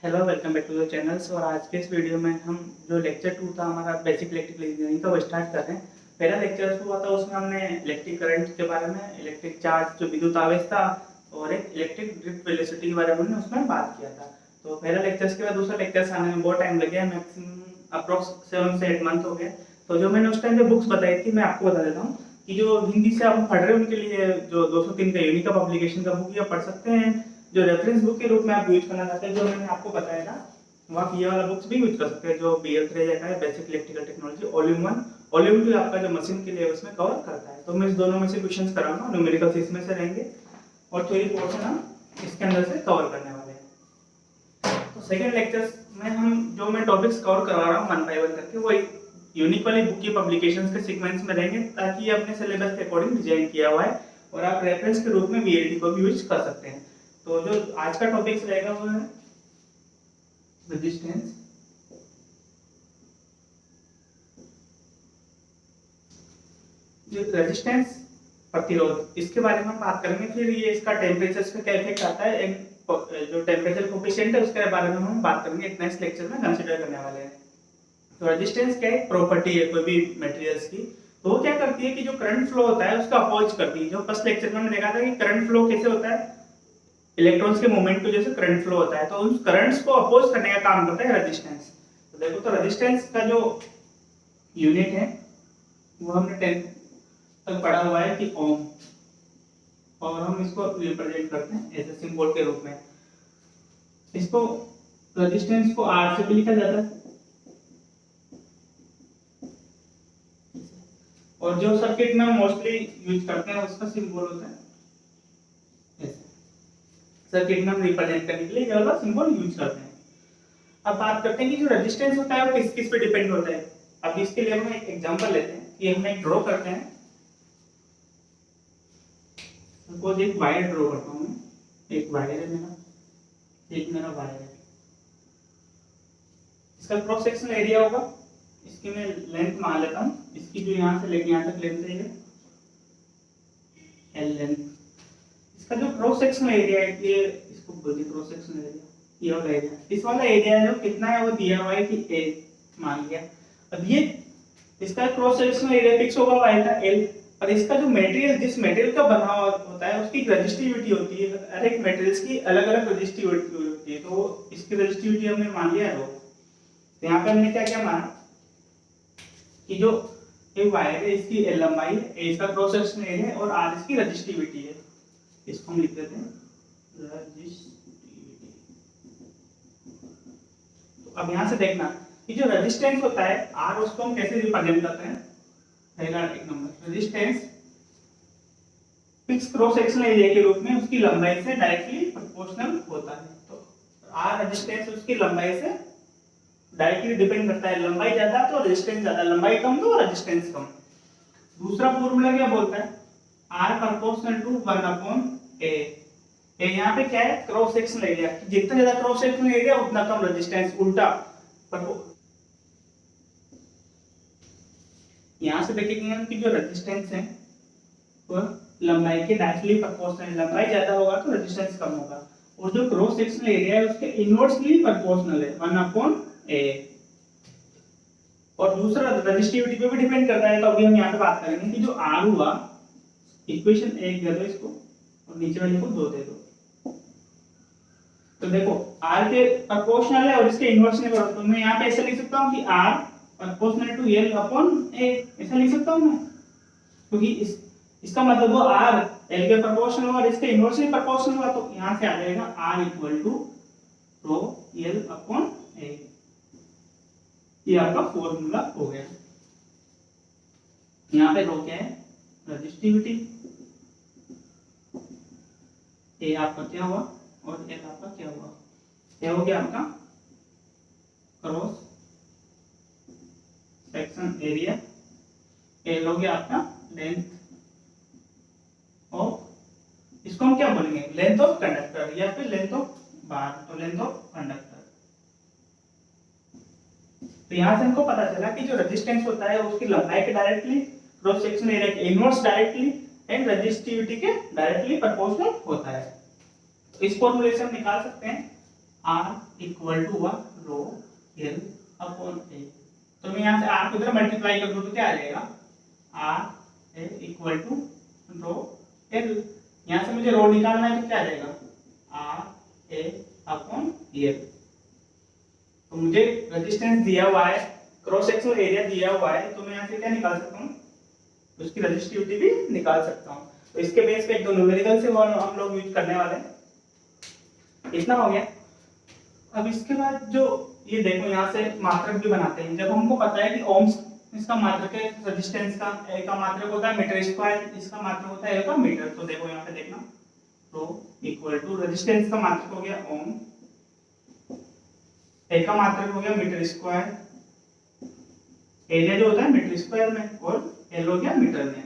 Hello, welcome back to the channels. और आज के इस वीडियो में हम जो लेक्चर 2 था हमारा बेसिक इलेक्ट्रिकल इंजीनियरिंग का वो स्टार्ट कर रहे हैं। पहला लेक्चर हुआ था उसमें हमने इलेक्ट्रिक करंट के बारे में, इलेक्ट्रिक चार्ज जो विद्युत आवेश था और एक इलेक्ट्रिक ड्रिफ्ट वेलोसिटी के बारे में हमने उसमें बात किया था। तो पहला लेक्चर के बाद दूसरा लेक्चर आने में बहुत टाइम लग गया, मैक्सिमम अप्रोक्स 7 से 8 मंथ हो गए। तो जो मैंने उस टाइम पे बुक्स बताई थी मैं आपको बता देता हूँ कि जो हिंदी से आप पढ़ रहे हैं उनके लिए जो 203 का यूनिक पब्लिकेशन का बुक या पढ़ सकते हैं, जो रेफरेंस बुक के रूप में आप यूज करना चाहते हैं जो मैंने आपको बताया था वो आप ये वाला बुक्स भी यूज कर सकते हैं जो BL का है, basic electrical technology volume 1। Volume 2 आपका जो मशीन के लिए उसमें कवर करता है। तो मैं इस दोनों में से क्वेश्चंस कराऊंगा, न्यूमेरिकल्स इसमें से रहेंगे और थ्योरी पोर्शन हम इसके अंदर से कवर करने वाले हैं। तो सेकंड लेक्चर्स में हम जो मैं टॉपिक्स कवर करवा रहा हूँ 1 बाय 1 करके वो यूनिक वाली बुक की पब्लिकेशंस के सीक्वेंस में रहेंगे ताकि ये अपने सिलेबस के अकॉर्डिंग डिजाइन किया हुआ है और आप रेफरेंस के रूप में VLT को भी यूज कर सकते हैं। तो जो आज का टॉपिक्स रहेगा वो है रेजिस्टेंस, जो रेजिस्टेंस प्रतिरोध, इसके बारे में हम बात करेंगे। फिर ये इसका टेम्परेचर पे क्या इफेक्ट आता है, एक जो टेम्परेचर कोफिशिएंट है उसके बारे में हम बात करेंगे इतना इस लेक्चर में कंसीडर करने वाले हैं। तो रेजिस्टेंस क्या है, प्रॉपर्टी है कोई भी मटेरियल्स की। तो वो क्या करती है कि जो करंट फ्लो होता है उसका अपोज करती है। जो फर्स्ट लेक्चर में हमने देखा था कि करंट फ्लो कैसे होता है, इलेक्ट्रॉन्स के मूवमेंट की वजह से करंट फ्लो होता है, तो उन करंट्स को अपोज करने का काम करता है रेजिस्टेंस। तो देखो, तो रेजिस्टेंस का जो यूनिट है वो हमने 10 तक पढ़ा हुआ है कि ओम, और हम इसको रिप्रेजेंट करते हैं ऐसे सिंबल के रूप में। इसको रेजिस्टेंस को R से भी लिखा जाता है और जो सर्किट में मोस्टली यूज करते हैं उसका सिंबल होता है ऐसे। सर्किट में हम रिप्रेजेंट करने के लिए ये वाला सिंबल यूज करते हैं। अब बात करते हैं कि जो रेजिस्टेंस होता है वो किस किस पे डिपेंड होता है। अब इसके लिए हम एक एग्जांपल लेते हैं कि हम एक ड्रॉ करते हैं। सपोज एक वायर ड्रॉ करता हूं मैं, एक वायर है मेरा, एक मेरा वायर है। इसका क्रॉस सेक्शनल एरिया होगा, इसकी मैं लेंथ मान लेता हूं, इसकी जो यहां से लेके यहां तक लेंथ है L लेंथ। इसका जो क्रॉस सेक्शनल एरिया है, ये इसको बोलिए क्रॉस सेक्शनल एरिया, ये वाला एरिया, इस वाला एरिया जो कितना है वो दिया हुआ है कि A मान लिया। अब ये इसका क्रॉस सेक्शनल एरिया फिक्स होगा y का L, और इसका जो मटेरियल, जिस मटेरियल का बना हुआ होता है उसकी रेजिस्टिविटी होती है। हर एक मटेरियल्स की अलग-अलग रेजिस्टिविटी होती है, तो इसकी रेजिस्टिविटी हमने मान लिया है। तो यहाँ पे हमने क्या क्या माना कि जो ये वायर है इसकी L लंबाई है, A इसका क्रॉस सेक्शनल एरिया है और R इसकी रेजिस्टिविटी है। इसको हम लिख देते हैं रेजिस्टिविटी। तो अब यहाँ से देखना कि जो रेजिस्टेंस होता है R, उसको हम कैसे रिप्रेजेंट करते हैं। पहला एक number, resistance fix cross sectional area के रूप में उसकी लंबाई से डायरेक्टली प्रोपोर्शनल होता है। तो R रेजिस्टेंस उसकी लंबाई से डायरेक्टली डिपेंड करता है। लंबाई ज्यादा तो रेजिस्टेंस ज्यादा, लंबाई कम तो रेजिस्टेंस कम। दूसरा फॉर्मूला क्या बोलता है, R प्रोपोर्शनल टू 1/A। यहाँ पे क्या है, क्रॉस सेक्शनल एरिया, जितना ज्यादा क्रॉस सेक्शनल एरिया उतना कम रेजिस्टेंस। उल्टा यहाँ से देखेंगे हम कि जो रेजिस्टेंस है वो लंबाई के डायरेक्टली प्रोपोर्शनल, लंबाई ज्यादा होगा तो रेजिस्टेंस कम होगा, और जो क्रॉस सेक्शनल एरिया है उसके इनवर्सली प्रोपोर्शनल है 1/A। और दूसरा रेजिस्टिविटी पे भी डिपेंड करता है। तो अभी हम यहाँ पे बात करेंगे कि जो R हुआ, इक्वेशन 1 दे दो इसको और नीचे वाले को 2 दे दो। तो देखो R के प्रोपोर्शनल है और इसके इनवर्सली प्रोपोर्शनल, तो मैं यहाँ पे ऐसे लिख सकता हूँ कि R प्रोपोर्शनल टू L/A, ऐसा लिख सकता हूँ मैं, क्योंकि इसका मतलब वो R L के प्रोपोर्शनल और इसके इनवर्सली प्रोपोर्शनल हुआ, तो यहाँ से आ जाएगा R equal to row L/A। ये आपका फॉर्मूला हो गया। यहाँ पे रो क्या है, रेजिस्टिविटी, ए आपका क्या हुआ और एल आपका क्या हुआ, क्या हो गया आपका क्रॉस सेक्शन एरिया, एल हो गया आपका लेंथ ऑफ, इसको हम क्या बोलेंगे, लेंथ ऑफ कंडक्टर या फिर लेंथ ऑफ बार, तो लेंथ ऑफ कंडक्टर। तो यहाँ से हमको पता चला कि जो रेजिस्टेंस होता है उसकी लंबाई के डायरेक्टली, क्रॉस सेक्शनल एरिया के इनवर्स डायरेक्टली एंड रेजिस्टिविटी के डायरेक्टली प्रोपोर्शनल होता है। तो इस फॉर्मूले से हम निकाल सकते हैं R इक्वल टू हुआ रो L अपॉन A। तो मैं यहाँ से R को इधर मल्टीप्लाई कर दूँ तो क्या आ जाएगा, R A equal to rho L। यहाँ से मुझे रो निकालना है तो क्या आ जाएगा, R A अपॉन L। तो मुझे रेजिस्टेंस दिया हुआ है, क्रॉस सेक्शनल एरिया दिया हुआ है, तो मैं यहाँ से क्या निकाल सकता हूँ, उसकी रेजिस्टिविटी भी निकाल सकता हूँ। तो इसके बेस पे एक दो न्यूमेरिकल से हम लोग यूज करने वाले हैं। इतना हो गया। अब इसके बाद जो ये देखो यहाँ से मात्रक भी बनाते हैं। जब हमको पता है कि ओम्स इसका मात्रक है, रेजिस्टेंस का ए का मात्रक होता है मीटर स्क्वायर, इसका मात्रक होता है ए का मीटर। तो देखो यहाँ पे देखना, तो इक्वल टू रेजिस्टेंस का मात्रक हो गया ओम, ए का मात्रक हो गया मीटर स्क्वायर, एरिया जो होता है मीटर स्क्वायर में, और एल हो गया मीटर में।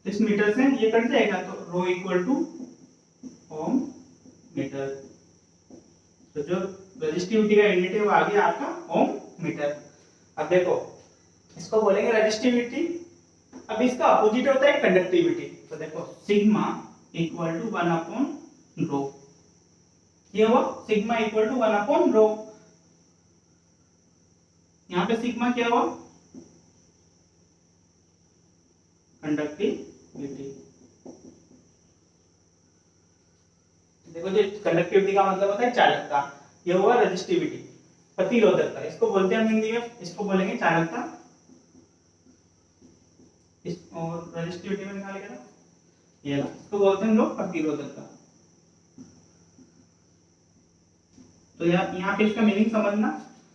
इस मीटर से ये कट जाएगा तो rho equal two ohm metre. तो जो रेजिस्टिविटी का यूनिट है वो आ गया आपका ओम मीटर। अब देखो इसको बोलेंगे रेजिस्टिविटी। अब इसका अपोजिट होता है कंडक्टिविटी। तो देखो sigma equal to 1 upon rho, ये हुआ sigma equal to 1 upon rho. यहाँ पे सिग्मा क्या हुआ, कंडक्टिविटी। देखो जो कंडक्टिविटी का मतलब होता है चालकता, ये हुआ रेजिस्टिविटी, प्रतिरोधकता। इसको बोलते हैं हम हिंदी में, इसको बोलेंगे चालकता। इस और रेजिस्टिविटी में निकालेंगे ना, ये ना, इसको बोलते हैं हम लोग प्रतिरोधकता। तो यहाँ पे इसका मीनिंग समझना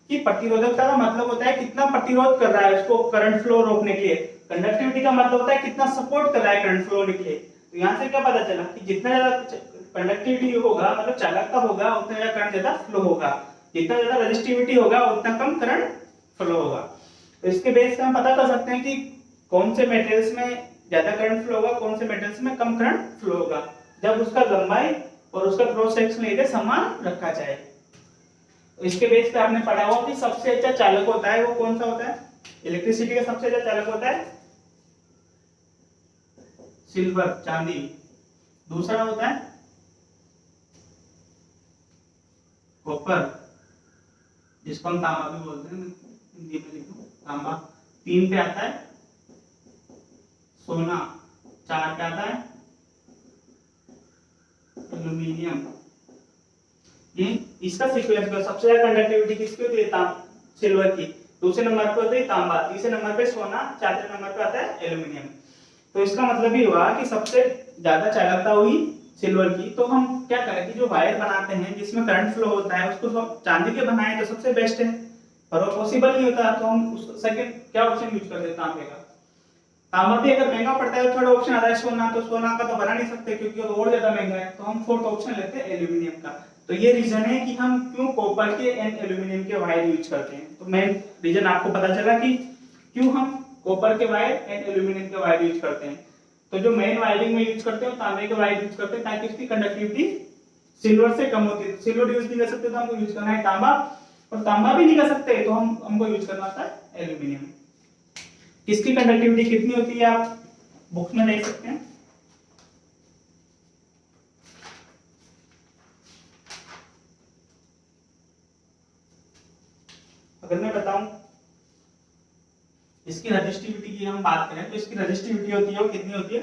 कि प्रतिरोधकता का मतलब होता है कितना प्रतिरोध कर रहा है उसको करंट फ्लो रोकने के लिए। कंडक्टिविटी का मतलब होता है कितना सपोर्ट कर रहा है करंट फ्लो होने के लिए। तो यहाँ से क्या पता चला कि जितना ज्यादा कंडक्टिविटी होगा, मतलब चालकता होगा, उतना ज्यादा करंट ज्यादा फ्लो होगा। जितना ज्यादा रेजिस्टिविटी होगा उतना कम करंट फ्लो होगा। तो इसके बेस पे हम पता कर सकते हैं कि कौन से मेटेरियल्स में ज्यादा करंट फ्लो होगा, कौन से मेटेरियल्स में कम करंट फ्लो होगा, जब उसका लंबाई और उसका क्रॉस सेक्शनल एरिया समान रखा जाए। तो इसके बेस पे आपने पढ़ा होगा कि सबसे अच्छा चालक होता है वो कौन सा होता है, इलेक्ट्रिसिटी का सबसे अच्छा चालक होता है सिल्वर, चांदी। दूसरा होता है कॉपर, जिसको हम तांबा भी बोलते हैं, हिंदी में लिखो तांबा। 3 पे आता है सोना, 4 पे आता है एल्यूमिनियम। ये इसका सीक्वेंस का सबसे ज्यादा कंडक्टिविटी किसकी होती है, सिल्वर की। दूसरे नंबर पे होती है तांबा, तीसरे नंबर पे सोना, चौथे नंबर पे आता है एल्यूमिनियम। तो इसका मतलब ये हुआ कि सबसे ज्यादा चालकता हुई सिल्वर की। तो हम क्या करें कि जो वायर बनाते हैं जिसमें करंट फ्लो होता है उसको चांदी के बनाए तो सबसे बेस्ट है, पर वो पॉसिबल नहीं होता। तो हम उस सेकंड क्या ऑप्शन यूज करते हैं, तांबे का। तांबा भी अगर महंगा पड़ता है तो थर्ड ऑप्शन आता है सोना। तो सोना का तो बना नहीं सकते क्योंकि वो और ज्यादा महंगा है, तो हम फोर्थ ऑप्शन लेते हैं एल्यूमिनियम का। तो ये रीजन है कि हम क्यों कॉपर के एंड एल्यूमिनियम के वायर यूज करते हैं। तो मेन रीजन आपको पता चला कि क्यों हम कॉपर के वायर एंड एल्यूमिनियम के वायर यूज करते हैं। तो जो मेन वायरिंग में यूज करते हैं तांबे के वायर यूज करते हैं ताकि उसकी कंडक्टिविटी सिल्वर से कम होती है। सिल्वर यूज नहीं कर सकते तो हमको यूज करना है तांबा, और तांबा भी नहीं कर सकते तो हमको यूज करना होता है एल्यूमिनियम। इसकी कंडक्टिविटी कितनी होती है आप बुक में देख सकते हैं। अगर मैं बताऊं इसकी रेजिस्टिविटी की हम बात करें तो इसकी रेजिस्टिविटी होती है वो कितनी होती है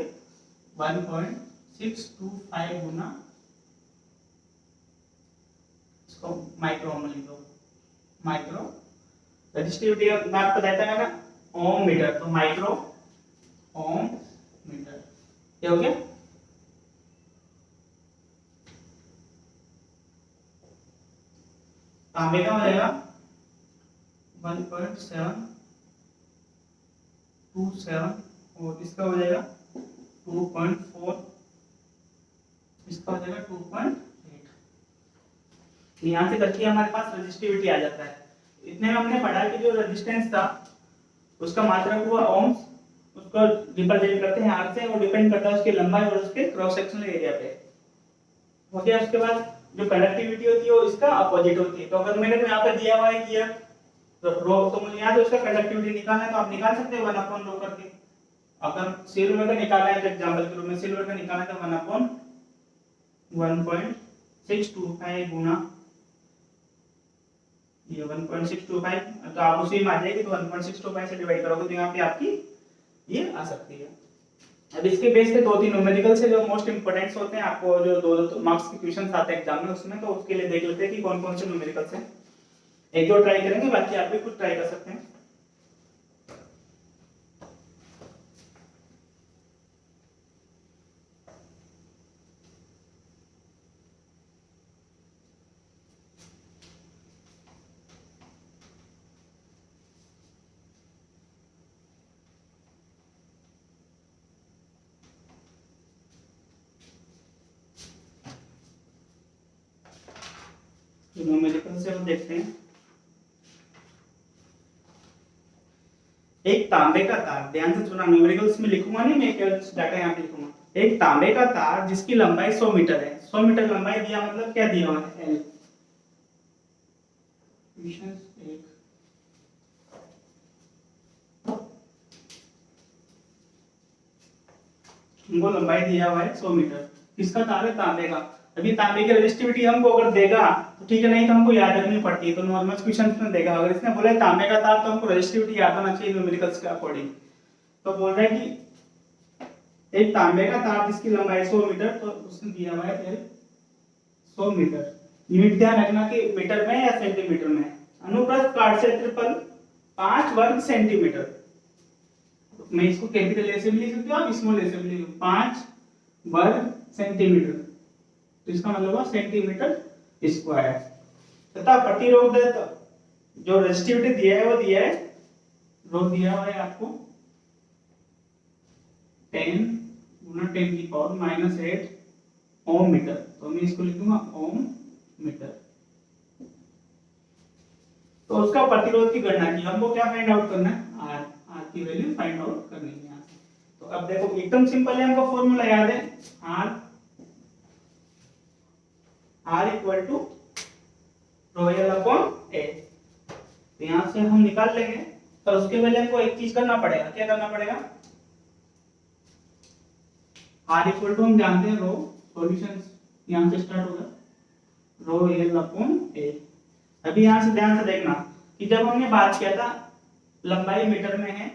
1.625 गुना, इसको माइक्रो में लिखो, माइक्रो रेजिस्टिविटी मैं आपको बताया था ना ओम मीटर, तो माइक्रो ओम मीटर। क्या हो गया, तांबे का हो जाएगा 1.727 और इसका हो जाएगा 2.4, इसका हो जाएगा 2.8। यहाँ से करके हमारे पास रेजिस्टिविटी आ जाता है। इतने में हमने पढ़ा कि जो रेजिस्टेंस था उसका मात्रक हुआ ओम्स, उसको रिप्रेजेंट करते हैं आर से, और डिपेंड करता है उसकी लंबाई और उसके क्रॉस सेक्शनल एरिया पे। हो गया। उसके बाद जो कंडक्टिविटी होती है वो इसका अपोजिट होती है। तो अगर मैंने यहाँ पे दिया हुआ है कि तो रो, तो मुझे यहाँ से उसका कंडक्टिविटी निकालना है तो आप निकाल सकते हैं 1/रो करके। अगर सिल्वर का निकालना है तो एग्जांपल के रूप में सिल्वर का निकालना है तो 1/1.6 1.625 गुना ये 1.625, तो आप उसी में आ जाएगी, तो 1.625 से डिवाइड करोगे तो यहाँ पे आपकी ये आ सकती है। अब इसके बेस पे 2-3 न्यूमेरिकल्स है जो मोस्ट इंपोर्टेंट्स होते हैं, आपको जो 2 मार्क्स के क्वेश्चंस आते हैं एग्जाम में उसमें, तो उसके लिए देख लेते हैं कि कौन कौन से न्यूमेरिकल्स हैं। एक दो ट्राई करेंगे, बाकी आप भी खुद ट्राई कर सकते हैं। न्यूमेरिकल से हम देखते हैं। एक तांबे का तार, ध्यान से सुना, न्यूमेरिकल्स में लिखूंगा नहीं मैं, केवल डाटा यहाँ पे लिखूंगा। एक तांबे का तार जिसकी लंबाई 100 मीटर है, 100 मीटर लंबाई दिया, मतलब क्या दिया हुआ है, एल। हमको लंबाई दिया हुआ है 100 मीटर, किसका तार है, तांबे का। अभी तांबे की रेजिस्टिविटी हमको अगर देगा तो ठीक है, नहीं तो हमको याद रखनी पड़ती है, तो नॉर्मल क्वेश्चंस में देगा। अगर इसने बोला तांबे का तार तो हमको रेजिस्टिविटी याद होना चाहिए न्यूमेरिकल्स के अकॉर्डिंग। तो बोल रहा है कि एक तांबे का तार जिसकी लंबाई 100 मीटर, तो उसने दिया हुआ है एल 100 मीटर। यूनिट ध्यान रखना कि मीटर में या सेंटीमीटर में। अनुप्रस्थ काट से क्षेत्रफल 5 वर्ग सेंटीमीटर। मैं इसको कैपिटल ए से भी लिख सकती हूँ, आप स्मॉल ए से भी लिख सकते हो, 5 वर्ग सेंटीमीटर, तो इसका मतलब हुआ सेंटीमीटर स्क्वायर। तथा प्रतिरोध जो रेजिस्टिविटी दिया है वो दिया है, रो दिया हुआ है आपको 10 गुना 10 की पावर -8 ओम मीटर, तो मैं इसको लिखूंगा ओम मीटर। तो उसका प्रतिरोध की गणना की, हमको क्या फाइंड आउट करना है, आर, आर की वैल्यू फाइंड आउट करनी है यहाँ से। तो अब देखो एकदम सिंपल है, हमको फॉर्मूला याद है, R equal to rho l upon A. तो यहां से हम निकाल लेंगे, पर उसके पहले हमको एक चीज करना पड़ेगा। क्या करना पड़ेगा, आर इक्वल टू हम जानते हैं रो, सॉल्यूशन यहां से स्टार्ट होगा, रोयल अपॉन ए। अभी यहां से ध्यान से देखना कि जब हमने बात किया था लंबाई मीटर में है,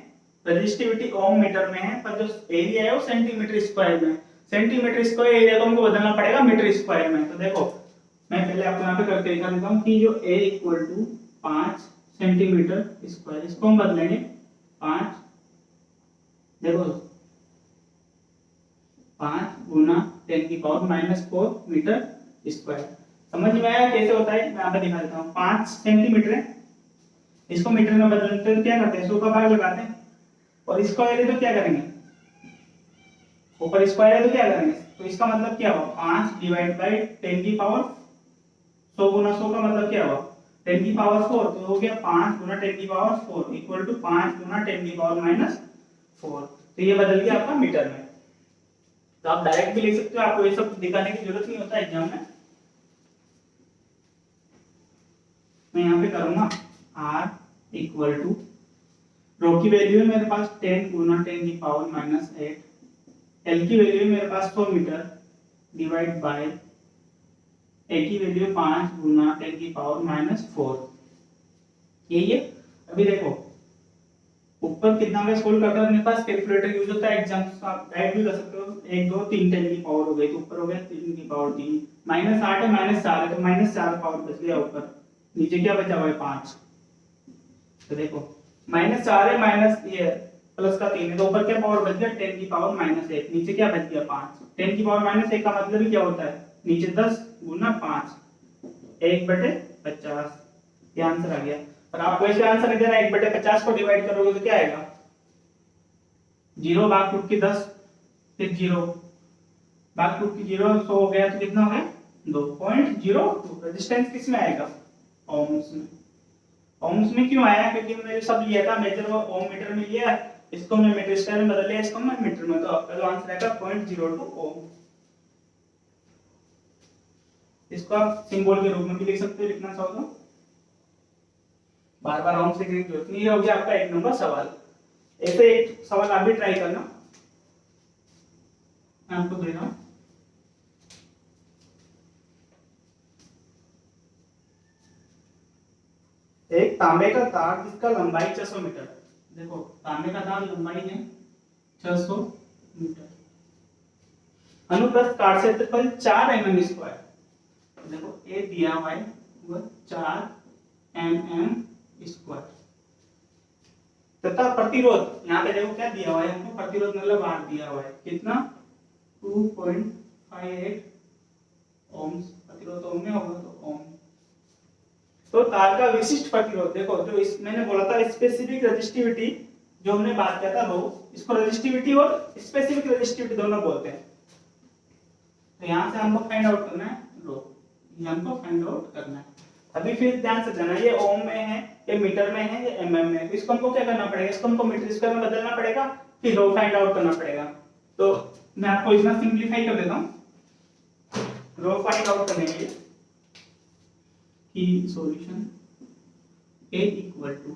रेजिस्टिविटी ओम मीटर में है, पर जो एरिया है वो सेंटीमीटर स्क्वायर में। सेंटीमीटर स्क्वायर एरिया को हमको बदलना पड़ेगा मीटर स्क्वायर में। तो देखो मैं पहले आपको यहाँ पे करके दिखा देता हूँ कि जो a equal to 5 centimetre square, इसको हम बदलेंगे 5, देखो 5 गुना 10 की पावर -4 मीटर स्क्वायर। समझ में आया कैसे होता है, मैं यहाँ पे दिखा देता हूँ। 5 सेंटीमीटर है, इसको मीटर में बदलते हैं तो क्या करते हैं, 100 का भाग लगाते हैं, और स्क्वायर है तो क्या करेंगे, ऊपर स्क्वायर है तो क्या करेंगे, तो इसका मतलब क्या हुआ, 5 डिवाइड बाई 10 की पावर 100 गुना 100 का मतलब क्या हुआ, 10 की पावर 4, तो हो गया 5 गुना 10 की पावर 4 इक्वल टू 5 गुना 10 की पावर -4। तो ये बदल गया आपका मीटर में। तो आप डायरेक्ट भी लिख सकते हो, आपको ये सब दिखाने की जरूरत नहीं होता एग्जाम में। मैं यहाँ पे करूंगा r इक्वल टू, रो की वैल्यू है मेरे पास 10 गुना 10 की पावर -8, एल की वैल्यू है मेरे पास 100 मीटर, डिवाइड बाय ए की वैल्यू 5 गुना 10 की पावर -4, यही है। अभी देखो ऊपर कितना का सोल्व करते हैं, अपने पास कैलकुलेटर यूज होता है एग्जाम, आप ऐड भी कर सकते हो, 1 2 3 10 की पावर हो गई, तो ऊपर हो गया 3 की पावर 3, -8 है -4 है, तो -4 पावर बच गया ऊपर, नीचे क्या बचा हुआ है 5। तो देखो -4 है माइनस ये प्लस का 3 है, तो ऊपर क्या पावर बच गया 10 की पावर -1, नीचे क्या बच गया 5। 10 की पावर -1 का मतलब ही क्या होता है, नीचे 10 गुना 5 1/50, ये आंसर आ गया। और आपको ऐसे आंसर नहीं देना, 1/50 को डिवाइड करोगे तो क्या आएगा, 0 भाग टूट की 10, फिर 0 भाग टूट की 0, 100 हो गया, तो कितना हो गया 2.02। रेजिस्टेंस किस में आएगा, ओम्स में। ओम्स में क्यों आया, क्योंकि मैंने सब लिया था मेजर वो ओम मीटर में लिया, इसको मैं मीटर स्क्वायर में बदल लिया, इसको मैं मीटर में, तो आपका जो आंसर आएगा 0.02 ओम। इसको आप सिंबल के रूप में भी लिख सकते हो, लिखना चाहो तो, बार बार ओम से लिखने की जरूरत नहीं है। हो गया आपका 1 नंबर सवाल। ऐसे एक सवाल आप भी ट्राई करना, मैं आपको दे रहा हूं। एक तांबे का तार जिसका लंबाई 600 मीटर, देखो तांबे का तार लंबाई है 600 मीटर, अनुप्रस्थ काट क्षेत्रफल 4 mm स्क्वायर, देखो ए दिया हुआ है वो 4 mm स्क्वायर, तथा प्रतिरोध यहाँ पे देखो क्या दिया हुआ है हमको, प्रतिरोध मतलब R दिया हुआ है कितना 2.58 ओम्स, प्रतिरोध ओम में होगा तो ओम। तो तार का विशिष्ट प्रतिरोध देखो, जो इस मैंने बोला था स्पेसिफिक रेजिस्टिविटी, जो हमने बात किया था रो, इसको रेजिस्टिविटी और स्पेसिफिक रेजिस्टिविटी दोनों बोलते हैं। तो यहाँ से हमको फाइंड आउट करना है रो, ये हमको फाइंड आउट करना है। अभी फिर ध्यान से जाना, ये ओम में है, ये मीटर में है, ये एमएम में है, तो इसको हमको क्या करना पड़ेगा, इसको हमको मीटर स्क्वायर में बदलना पड़ेगा, फिर रो फाइंड आउट करना पड़ेगा। तो मैं आपको इतना सिंपलीफाई कर देता हूँ, रो फाइंड आउट करने के लिए कि solution A equal to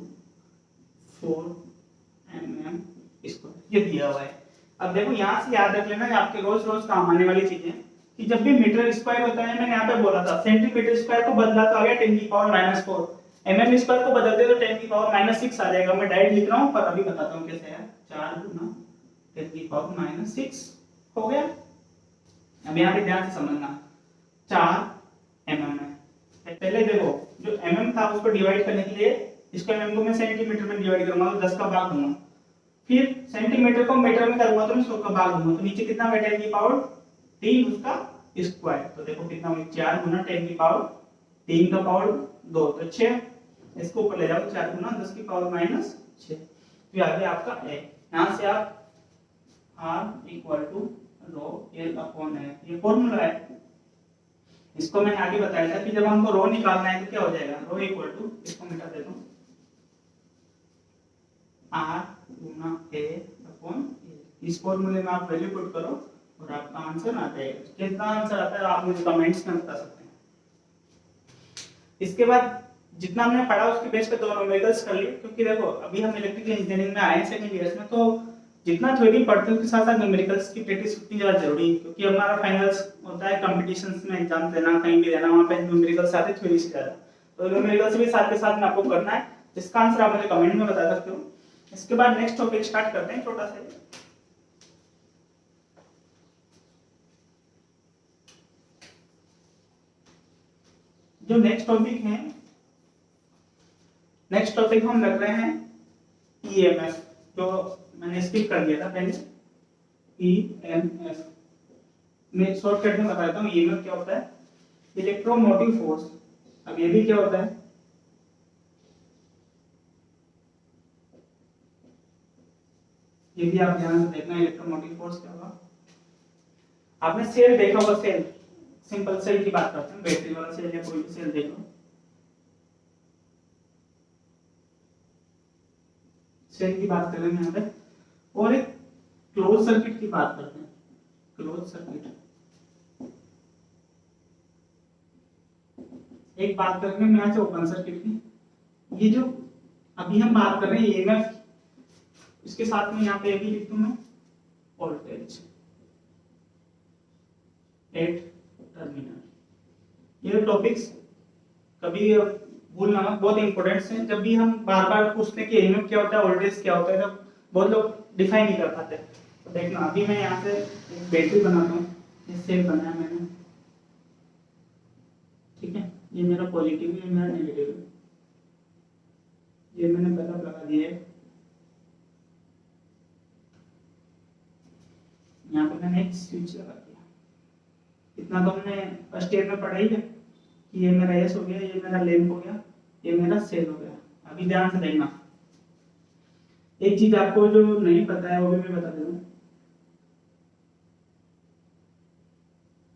4 mm square, ये दिया हुआ है। अब देखो यहाँ से याद रख लेना, आपके रोज रोज काम आने वाली चीजें, कि जब भी मीटर स्क्वायर होता है, मैंने यहाँ पे बोला था सेंटीमीटर स्क्वायर को बदला तो आ गया 10 की पावर -4, mm स्क्वायर को बदलते तो 10 की पावर -6 आ जाएगा। मैं डायरेक्ट लिख रहा हूँ पर अभी बताता हूँ कैसे है, 4 गुना 10 की पावर -6 हो गया। अब यहाँ पे ध्यान से समझना, 4 mm है, पहले देखो जो mm था उसको डिवाइड करने के लिए इसको mm को मैं सेंटीमीटर में डिवाइड करूंगा तो 10 का भाग दूंगा, फिर सेंटीमीटर को मीटर में करूंगा तो मैं 100 का भाग दूंगा, तो नीचे कितना बैठा 10 की पावर 3 उसका स्क्वायर, तो देखो कितना हुआ 4 गुना 10 की पावर 3 का पावर 2 तो 6, इसको ऊपर ले जाओ 4 गुना 10 की पावर -6, तो आ गया आपका a। यहां से आप r equal to rho l upon है, ये फॉर्मूला है, इसको मैंने आगे बताया था कि जब हमको रो निकालना है तो क्या हो जाएगा, रो इक्वल टू, इसको मिटा देता हूं, r Guna a upon a, इस फॉर्मूले में आप वैल्यू पुट करो और आपका आंसर आ जाएगा। कितना आंसर आता है आप मुझे कमेंट्स में बता सकते हैं। इसके बाद जितना हमने पढ़ा उसके बेस पे दो न्यूमेरिकल्स कर लिए, क्योंकि देखो अभी हम इलेक्ट्रिकल इंजीनियरिंग में आए सेकंड ईयर में, तो जितना थ्योरी पढ़ते हैं उसके साथ साथ न्यूमेरिकल्स की प्रैक्टिस उतनी ज्यादा जरूरी है, क्योंकि हमारा फाइनल्स होता है कंपटीशंस में, एग्जाम देना कहीं भी देना, वहां पे न्यूमेरिकल्स आते हैं थ्योरी से ज्यादा, तो न्यूमेरिकल्स भी साथ के साथ में आपको करना है। इसका आंसर आप मुझे कमेंट में बता सकते हो। इसके बाद नेक्स्ट टॉपिक स्टार्ट करते हैं, छोटा सा जो नेक्स्ट टॉपिक है, नेक्स्ट टॉपिक हम रख रहे हैं ईएमएफ, जो मैंने स्किप कर दिया था पहले, ईएमएफ मैं शॉर्टकट में बता देता हूँ। ईएमएफ क्या होता है, इलेक्ट्रोमोटिव फोर्स। अब ये भी क्या होता है, ये भी आप ध्यान से देखना, इलेक्ट्रोमोटिव फोर्स क्या होगा। आपने सेल देखा होगा, सेल, सिंपल सेल की बात करते हैं, बैटरी वाला सेल या कोई भी सेल देख लो, सेल की बात कर रहे हैं यहाँ पे, और एक क्लोज सर्किट की बात करते हैं, क्लोज सर्किट। एक बात करेंगे हम यहाँ से ओपन सर्किट की। ये जो अभी हम बात कर रहे हैं ईएमएफ, इसके साथ में यहाँ पे भी लिख दूं मैं वोल्टेज एट टर्मिनल। ये टॉपिक्स कभी भूलना मत, बहुत इंपॉर्टेंट है। जब भी हम बार बार पूछते हैं कि ईएमएफ क्या होता है, वोल्टेज क्या होता है, तो बहुत लोग डिफाइन नहीं कर पाते। तो देखना, अभी मैं यहाँ से एक बैटरी बनाता हूँ, ये सेल बनाया मैंने, ठीक है, ये मेरा पॉजिटिव है, मेरा नेगेटिव है, ये मैंने बल्ब लगा दिया है, यहाँ पे मैंने एक स्विच लगा दिया। इतना तो हमने फर्स्ट ईयर में पढ़ा ही है कि ये मेरा एस हो गया, ये मेरा लैंप हो गया, ये मेरा सेल हो गया। अभी ध्यान से देखना, एक चीज आपको जो नहीं पता है वो भी मैं बता दे रहा हूँ।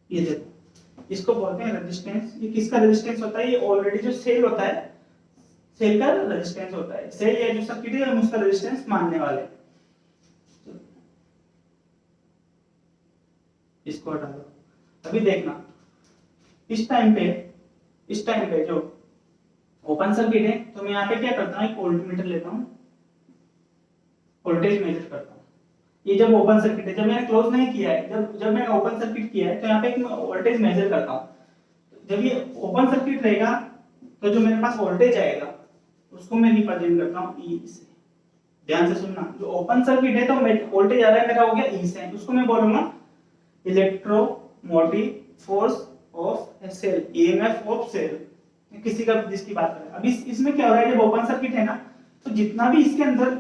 ये देखो, इसको बोलते हैं रेजिस्टेंस। ये किसका रेजिस्टेंस होता है, ये ऑलरेडी जो सेल होता है, सेल का रेजिस्टेंस होता है। सेल या जो सर्किट है हम उसका रेजिस्टेंस मानने वाले। इसको हटा दो। अभी देखना, इस टाइम पे जो ओपन सर्किट है, तो मैं यहाँ पे क्या करता हूँ, एक वोल्टमीटर लेता हूँ, वोल्टेज मेजर करता हूँ। ये जब ओपन सर्किट है, जब मैंने क्लोज नहीं किया है, जब मैंने ओपन सर्किट किया है, तो यहाँ पे एक वोल्टेज मेजर करता हूँ। जब ये ओपन सर्किट रहेगा तो जो मेरे पास वोल्टेज आएगा उसको मैं रिप्रेजेंट करता हूँ ई से। ध्यान से सुनना, जो ओपन सर्किट है तो वोल्टेज आ रहा है मेरा हो गया ई से, उसको मैं बोलूंगा electromotive force of cell, EMF of cell, किसी का जिसकी बात करें। अब इसमें क्या हो रहा है, जब ओपन सर्किट है ना तो जितना भी इसके अंदर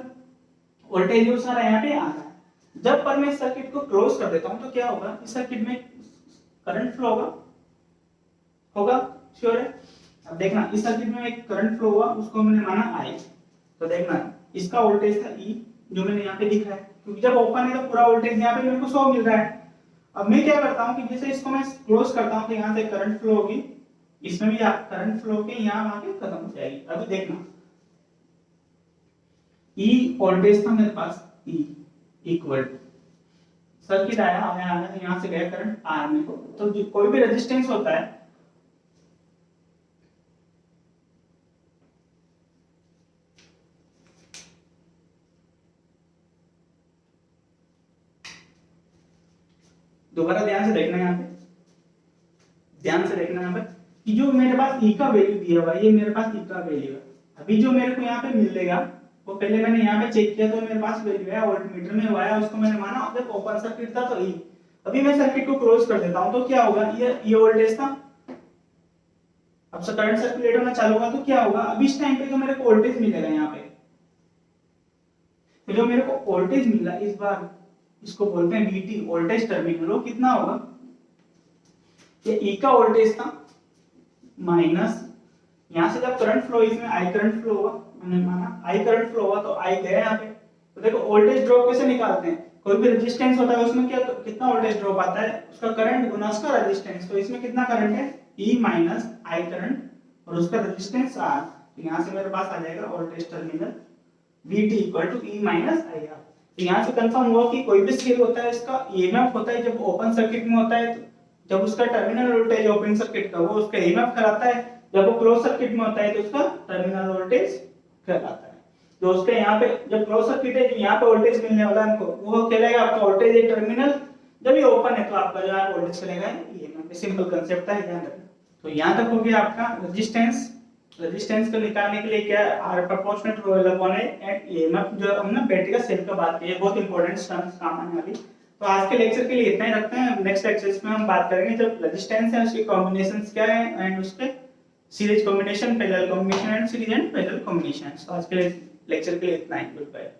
वोल्टेज है वो सारा यहाँ पे आ रहा है। जब पर मैं इस सर्किट को क्लोज कर देता हूँ तो क्या होगा, इस सर्किट में करंट फ्लो होगा श्योर है। अब देखना इस सर्किट में एक करंट फ्लो हुआ, उसको मैंने माना आई, तो देखना इसका वोल्टेज था ई जो मैंने यहाँ पे लिखा है, क्योंकि जब ओपन है तो पूरा वोल्टेज यहाँ पे मेरे को 100 मिल रहा है। अब मैं क्या करता हूँ कि जैसे इसको मैं क्लोज करता हूँ तो यहाँ से करंट फ्लो होगी, इसमें भी करंट फ्लो के यहाँ आके खत्म हो जाएगी। अभी देखना ई वोल्टेज था मेरे पास, ई इक्वल सर्किट आया आया आया यहाँ से गया करंट आर में, तो कोई भी रेजिस्टेंस होता है दोबारा ध्यान से देखना, यहाँ पे ध्यान से देखना यहाँ पे कि जो मेरे पास ई का वैल्यू दिया हुआ है, ये मेरे पास ई का वैल्यू है। अभी जो मेरे को यहाँ पे मिलेगा वो पहले मैंने यहाँ पे चेक किया तो मेरे पास वैल्यू है, वोल्टमीटर में हुआ है, उसको मैंने माना जब ओपन सर्किट था तो ई। अभी मैं सर्किट को क्लोज कर देता हूँ तो क्या होगा, ये वोल्टेज था, अब से करंट सर्कुलेट होना चालू होगा तो क्या होगा, अब इस टाइम पे जो मेरे को वोल्टेज मिलेगा यहाँ पे, तो जो मेरे को वोल्टेज मिला इस बार इसको बोलते हैं VT वोल्टेज टर्मिनल, वो कितना होगा, ये ई का वोल्टेज था माइनस यहाँ से जब करंट फ्लो, इसमें आई करंट फ्लो हुआ, मैंने माना आई करंट फ्लो हुआ तो आई गया यहाँ पे। तो देखो वोल्टेज ड्रॉप कैसे निकालते हैं, कोई भी रेजिस्टेंस होता है उसमें क्या कितना वोल्टेज ड्रॉप आता है, उसका करंट गुना उसका रेजिस्टेंस, तो इसमें कितना करंट है ई माइनस आई करंट और उसका रेजिस्टेंस आर, तो यहाँ से मेरे पास आ जाएगा voltage terminal VT equal to E minus I R. तो यहाँ से कंफर्म हुआ कि कोई भी सेल होता है इसका ईएमएफ होता है जब ओपन सर्किट में होता है, तो जब उसका टर्मिनल वोल्टेज ओपन सर्किट का वो उसका ईएमएफ कराता है, जब वो क्लोज सर्किट में होता है तो उसका टर्मिनल वोल्टेज कहलाता है। तो उसके यहाँ पे जब क्लोज सर्किट है, यहाँ पे वोल्टेज मिलने वाला है हमको, वो कहलाएगा आपका वोल्टेज है टर्मिनल, जब ये ओपन है तो आपका जो है वोल्टेज चलेगा ईएमएफ। सिंपल कांसेप्ट है, ध्यान रखना। तो यहाँ तक हो गया आपका रेजिस्टेंस। रेजिस्टेंस को निकालने के लिए क्या R proportional to L upon A and EMF, जो हमने बैटरी का सेल का बात की है, बहुत इंपॉर्टेंट टर्म्स काम आने वाली। तो आज के लेक्चर के लिए इतना ही रखते हैं, नेक्स्ट लेक्चर्स में हम बात करेंगे जब रेजिस्टेंस है उसके कॉम्बिनेशंस क्या है एंड उसके series combination, parallel combination and series and parallel combination. तो आज के लेक्चर के लिए इतना ही, गुड बाय।